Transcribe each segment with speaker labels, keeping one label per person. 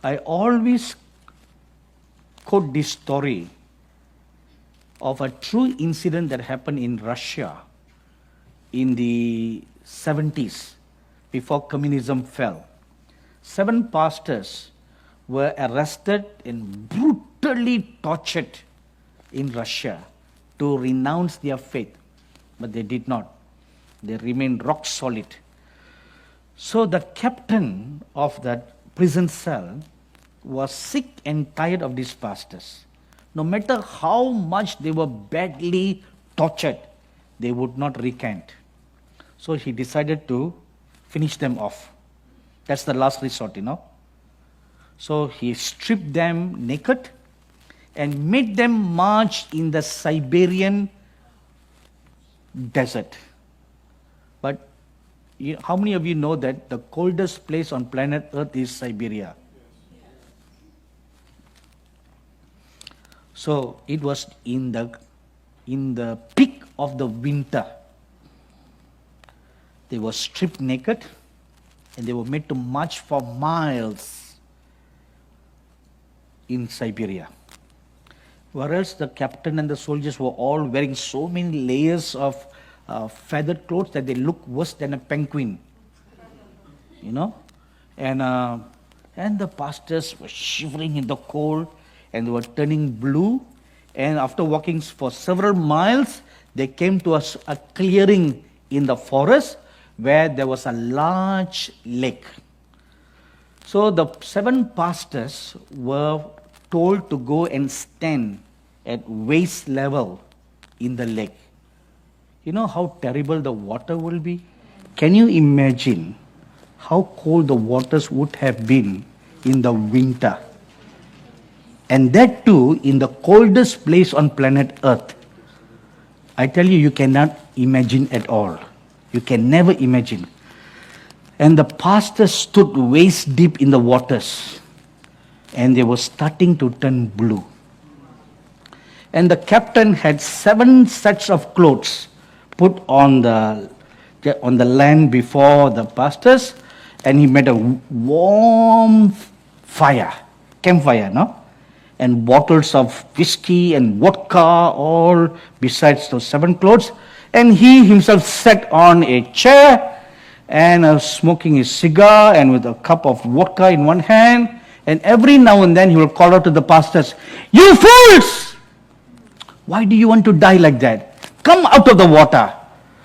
Speaker 1: I always quote this story of a true incident that happened in Russia in the 70s before communism fell. 7 pastors were arrested and brutally tortured in Russia to renounce their faith, but they did not. They remained rock solid. So the captain of that prison cell was sick and tired of these pastors. No matter how much they were badly tortured, they would not recant. So he decided to finish them off. That's the last resort, So he stripped them naked and made them march in the Siberian desert. But how many of you know that the coldest place on planet Earth is Siberia? So it was in the peak of the winter. They were stripped naked and they were made to march for miles in Siberia. Whereas the captain and the soldiers were all wearing so many layers of feathered clothes that they looked worse than a penguin. And the pastors were shivering in the cold and they were turning blue. And after walking for several miles, they came to a clearing in the forest where there was a large lake. So the 7 pastors were told to go and stand at waist level in the lake. You know how terrible the water will be? Can you imagine how cold the waters would have been in the winter? And that too in the coldest place on planet Earth. I tell you, you cannot imagine at all. You can never imagine. And the pastors stood waist deep in the waters. And they were starting to turn blue. And the captain had 7 sets of clothes put on the land before the pastors. And he made a warm fire, campfire, and bottles of whiskey and vodka all besides those 7 clothes. And he himself sat on a chair and smoking his cigar and with a cup of vodka in one hand. And every now and then he will call out to the pastors, "You fools! Why do you want to die like that? Come out of the water.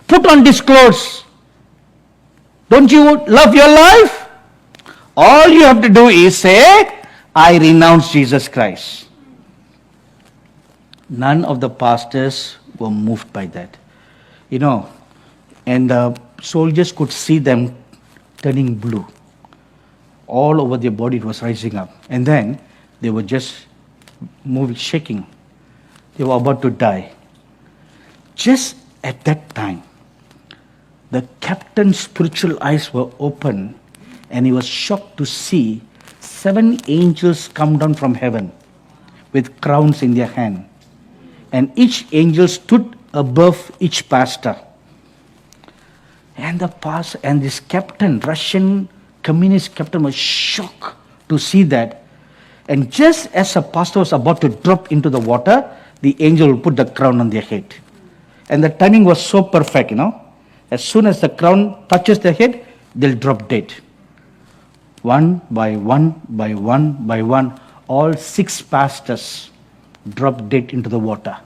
Speaker 1: Put on these clothes. Don't you love your life? All you have to do is say, I renounce Jesus Christ." None of the pastors were moved by that. And the soldiers could see them turning blue. All over their body it was rising up. And then they were just moving, shaking. They were about to die. Just at that time, the captain's spiritual eyes were open and he was shocked to see 7 angels come down from heaven with crowns in their hand. And each angel stood above each pastor. And this captain, Russian communist captain, was shocked to see that. And just as a pastor was about to drop into the water, the angel would put the crown on their head. And the timing was so perfect, As soon as the crown touches their head, they'll drop dead. One by one by one by one, all 6 pastors dropped dead into the water.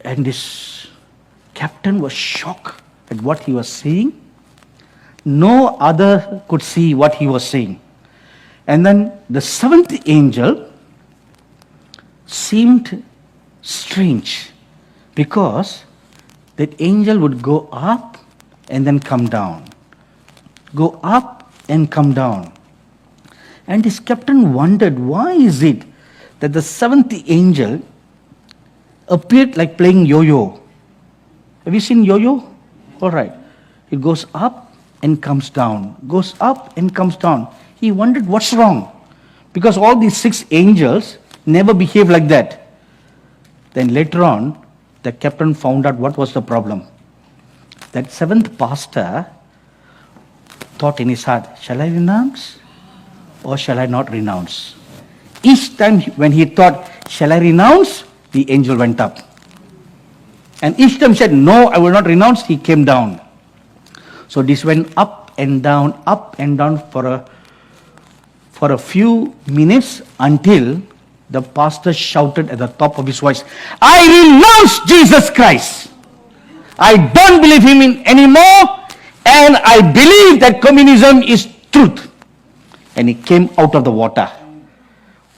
Speaker 1: And this captain was shocked at what he was seeing. No other could see what he was seeing. And then the 7th angel seemed strange because that angel would go up and then come down. Go up and come down. And this captain wondered, why is it that the 7th angel appeared like playing yo-yo? Have you seen yo-yo? All right. It goes up and comes down. Goes up and comes down. He wondered what's wrong. Because all these 6 angels never behave like that. Then later on, the captain found out what was the problem. That 7th pastor thought in his heart, shall I renounce? or shall I not renounce? Each time when he thought, shall I renounce? The angel went up. And each time he said, no, I will not renounce, he came down. So this went up and down for a few minutes until the pastor shouted at the top of his voice, I renounce Jesus Christ. I don't believe him anymore, and I believe that communism is truth. And he came out of the water,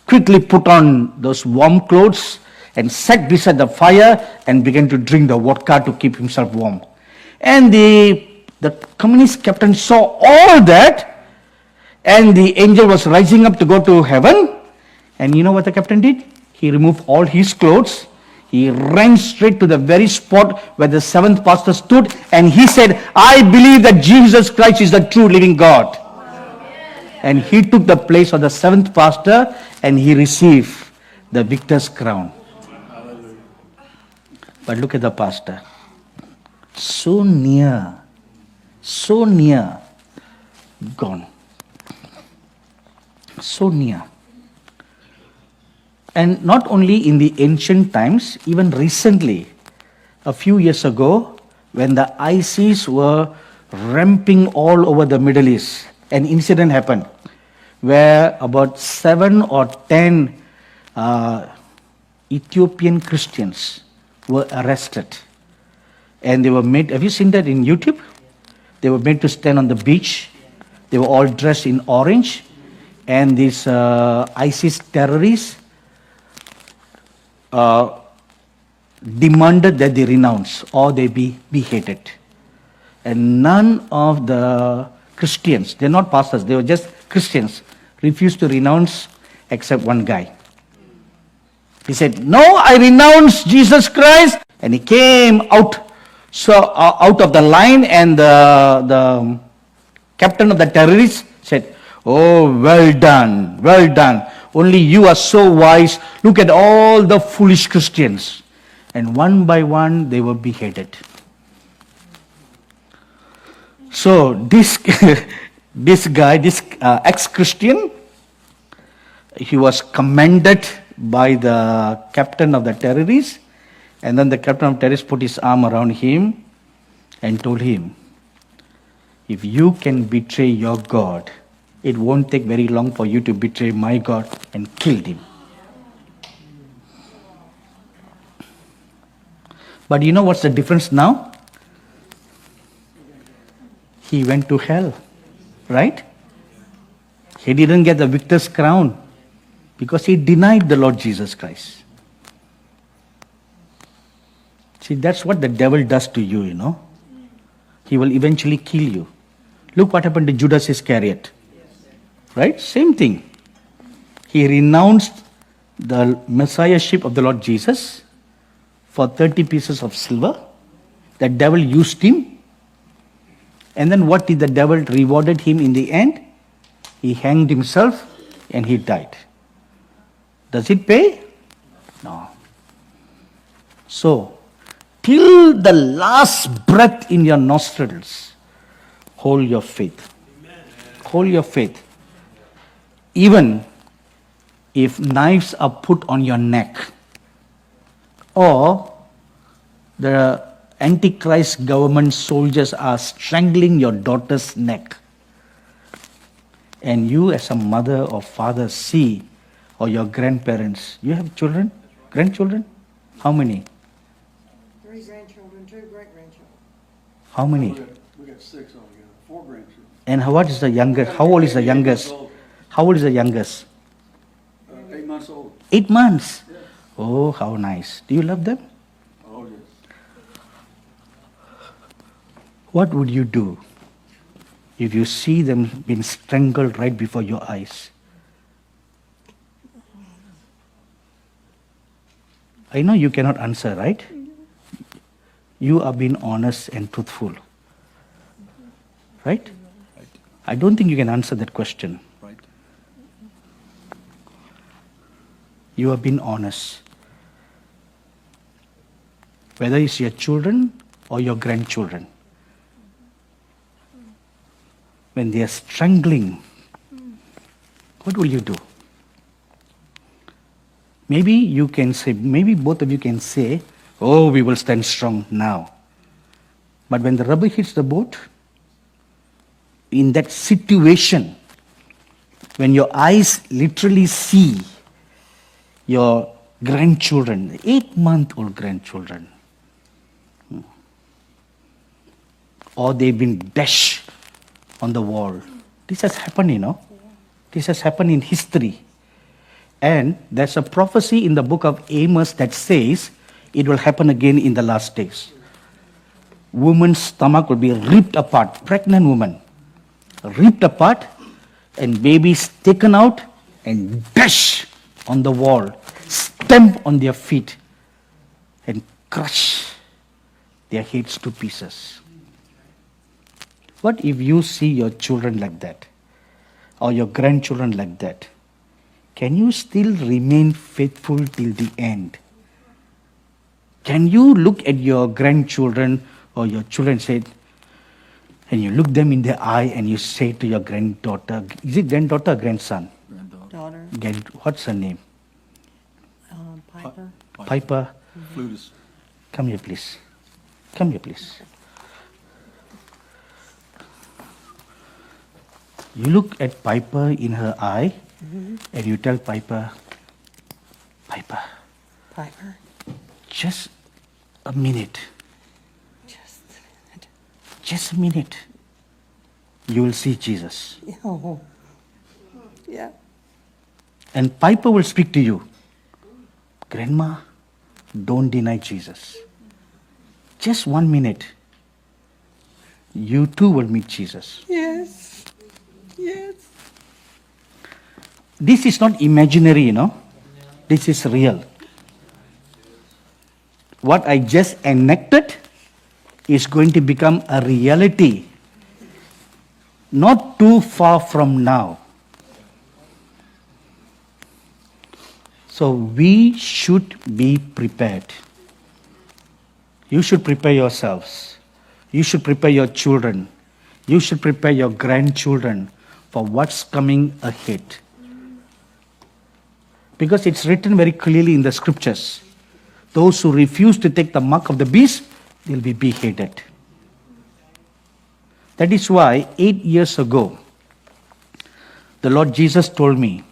Speaker 1: quickly put on those warm clothes and sat beside the fire and began to drink the vodka to keep himself warm. And the communist captain saw all that, and the angel was rising up to go to heaven. And you know what the captain did? He removed all his clothes. He ran straight to the very spot where the seventh pastor stood, and he said, I believe that Jesus Christ is the true living God. And he took the place of the seventh pastor, and he received the victor's crown. But look at the pastor. So near, gone. So near. And not only in the ancient times, even recently, a few years ago, when the ISIS were ramping all over the Middle East, an incident happened where about 7 or 10 Ethiopian Christians were arrested. And they were made, have you seen that in YouTube? They were made to stand on the beach. They were all dressed in orange. And these ISIS terrorists demanded that they renounce or they be beheaded. And none of the Christians, they're not pastors, they were just Christians, refused to renounce except one guy. He said, no, I renounce Jesus Christ. And he came out of the line, and the captain of the terrorists said, oh, well done, well done. Only you are so wise. Look at all the foolish Christians. And one by one, they were beheaded. So this guy, this ex-Christian, he was commended by the captain of the terrorists. And then the captain of the terrorists put his arm around him and told him, if you can betray your God, it won't take very long for you to betray my God, and killed him. But you know what's the difference now? He went to hell, right? He didn't get the victor's crown because he denied the Lord Jesus Christ. See, that's what the devil does to you, you know. He will eventually kill you. Look what happened to Judas Iscariot. Right? Same thing. He renounced the messiahship of the Lord Jesus for 30 pieces of silver. The devil used him. And then what did the devil rewarded him in the end? He hanged himself and he died. Does it pay? No. So, till the last breath in your nostrils, hold your faith. Hold your faith. Even if knives are put on your neck, or the Antichrist government soldiers are strangling your daughter's neck, and you as a mother or father see, or your grandparents, you have children, grandchildren? How many?
Speaker 2: 3 grandchildren, 2 great-grandchildren.
Speaker 1: How many?
Speaker 3: We got 6 altogether, 4 grandchildren.
Speaker 1: And what is the youngest? How old is the youngest? How old is the youngest?
Speaker 3: 8 months old.
Speaker 1: 8 months.
Speaker 3: Yes.
Speaker 1: Oh, how nice. Do you love them?
Speaker 3: Oh, yes.
Speaker 1: What would you do if you see them being strangled right before your eyes? I know you cannot answer, right? You are being honest and truthful. Right? I don't think you can answer that question.
Speaker 3: Right.
Speaker 1: You have been honest. Whether it's your children or your grandchildren. When they are strangling What will you do? Maybe you can say, maybe both of you can say, oh, we will stand strong now. But when the rubber hits the boat, in that situation, when your eyes literally see your grandchildren, 8-month-old grandchildren, or they've been dashed on the wall. This has happened, This has happened in history. And there's a prophecy in the book of Amos that says it will happen again in the last days. Woman's stomach will be ripped apart, pregnant woman, ripped apart, and babies taken out and dashed on the wall, stamp on their feet, and crush their heads to pieces. What if you see your children like that, or your grandchildren like that? Can you still remain faithful till the end? Can you look at your grandchildren or your children and you look them in the eye and you say to your granddaughter, is it granddaughter or grandson?
Speaker 2: Daughter,
Speaker 1: What's her name?
Speaker 2: Piper.
Speaker 1: Piper.
Speaker 3: Flutist.
Speaker 1: Come here, please. Come here, please. You look at Piper in her eye, and you tell Piper, Piper,
Speaker 2: Piper.
Speaker 1: just a minute.
Speaker 2: Just a minute.
Speaker 1: Just a minute. You will see Jesus.
Speaker 2: Oh. Yeah.
Speaker 1: And Piper will speak to you. Grandma, don't deny Jesus. Just 1 minute. You too will meet Jesus.
Speaker 2: Yes. Yes.
Speaker 1: This is not imaginary, This is real. What I just enacted is going to become a reality not too far from now. So we should be prepared. You should prepare yourselves. You should prepare your children. You should prepare your grandchildren for what's coming ahead. Because it's written very clearly in the scriptures. Those who refuse to take the mark of the beast, they'll be beheaded. That is why 8 years ago, the Lord Jesus told me,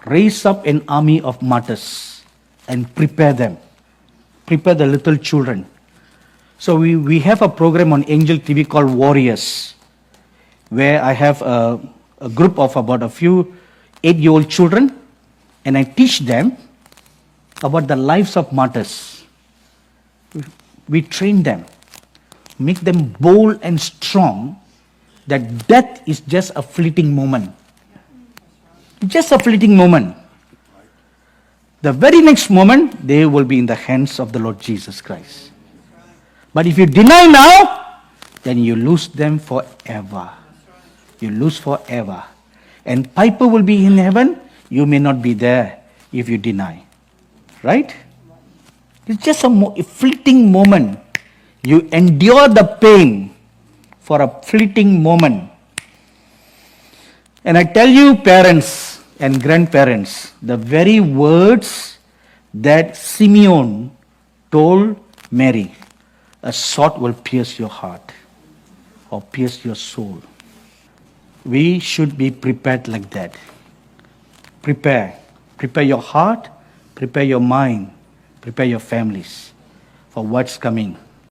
Speaker 1: raise up an army of martyrs and prepare them. Prepare the little children. So we have a program on Angel TV called Warriors, where I have a group of about a few 8-year-old children, and I teach them about the lives of martyrs. We train them, make them bold and strong, that death is just a fleeting moment. Just a fleeting moment. The very next moment, they will be in the hands of the Lord Jesus Christ. But if you deny now, then you lose them forever. You lose forever. And Piper will be in heaven, you may not be there if you deny. Right? It's just a fleeting moment. You endure the pain for a fleeting moment. And I tell you, parents and grandparents, the very words that Simeon told Mary, a sword will pierce your heart or pierce your soul. We should be prepared like that. Prepare. Prepare your heart, prepare your mind, prepare your families for what's coming.